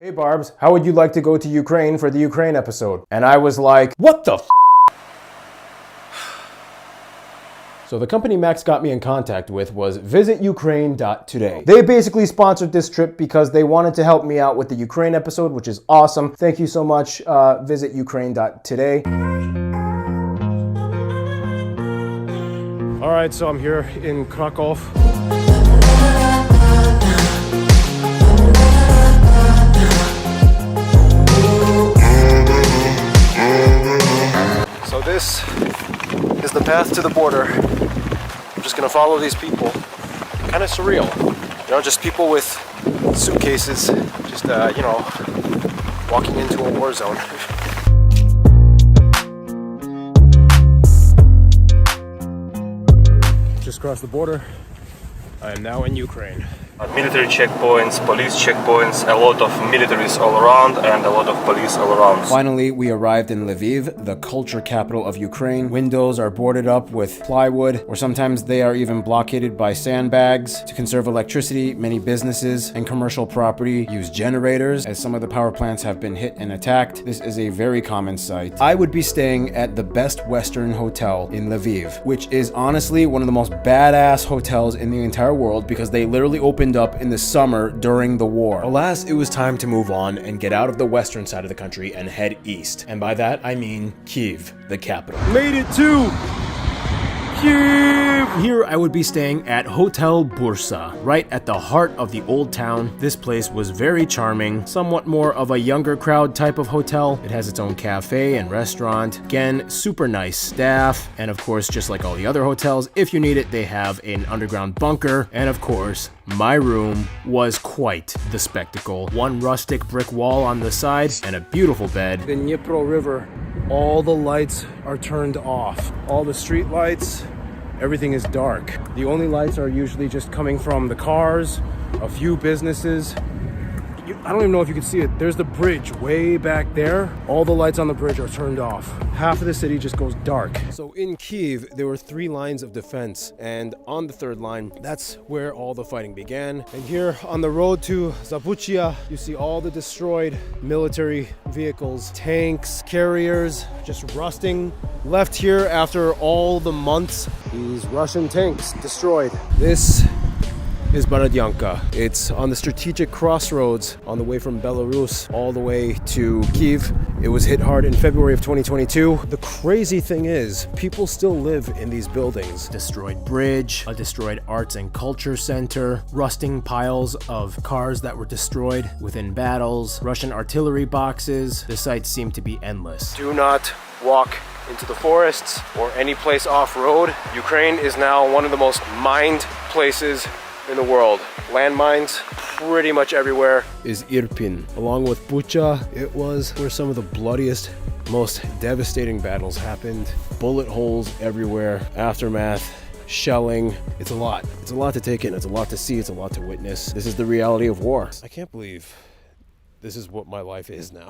Hey Barbs, how would you like to go to Ukraine for the Ukraine episode? And I was like, what the f? So the company Max got me in contact with was visitukraine.today. They basically sponsored this trip because they wanted to help me out with the Ukraine episode, which is awesome. Thank you so much, visitukraine.today. All right, so I'm here in Krakow. So this is the path to the border. I'm just gonna follow these people. Kind of surreal, you know, just people with suitcases, just you know, walking into a war zone. Just crossed the border. I am now in Ukraine. Military checkpoints, police checkpoints, a lot of militaries all around and a lot of police all around. Finally, we arrived in Lviv, the culture capital of Ukraine. Windows are boarded up with plywood, or sometimes they are even blockaded by sandbags. To conserve electricity, many businesses and commercial property use generators, as some of the power plants have been hit and attacked. This is a very common sight. I would be staying at the Best Western Hotel in Lviv, which is honestly one of the most badass hotels in the entire world because they literally opened up in the summer during the war. Alas, it was time to move on and get out of the western side of the country and head east. And by that, I mean Kyiv, the capital. Made it to Kyiv! Here I would be staying at Hotel Bursa, right at the heart of the old town. This place was very charming, somewhat more of a younger crowd type of hotel. It has its own cafe and restaurant. Again, super nice staff. And of course, just like all the other hotels, if you need it, they have an underground bunker. And of course, my room was quite the spectacle. One rustic brick wall on the side and a beautiful bed. The Dnipro River, all the lights are turned off. All the street lights, everything is dark. The only lights are usually just coming from the cars, a few businesses. I don't even know if you can see it. There's the bridge way back there. All the lights on the bridge are turned off. Half of the city just goes dark. So in Kyiv, there were 3 lines of defense. And on the 3rd line, that's where all the fighting began. And here on the road to Zabuchia, you see all the destroyed military vehicles, tanks, carriers, just rusting. Left here after all the months, these Russian tanks destroyed. This is Borodyanka. It's on the strategic crossroads on the way from Belarus all the way to Kyiv. It was hit hard in February of 2022. The crazy thing is, people still live in these buildings. Destroyed bridge, a destroyed arts and culture center, rusting piles of cars that were destroyed within battles, Russian artillery boxes. The sites seem to be endless. Do not walk into the forests or any place off-road. Ukraine is now one of the most mined places in the world. Landmines pretty much everywhere. Is Irpin. Along with Bucha, it was where some of the bloodiest, most devastating battles happened. Bullet holes everywhere, aftermath, shelling. It's a lot. It's a lot to take in. It's a lot to see. It's a lot to witness. This is the reality of war. I can't believe this is what my life is now.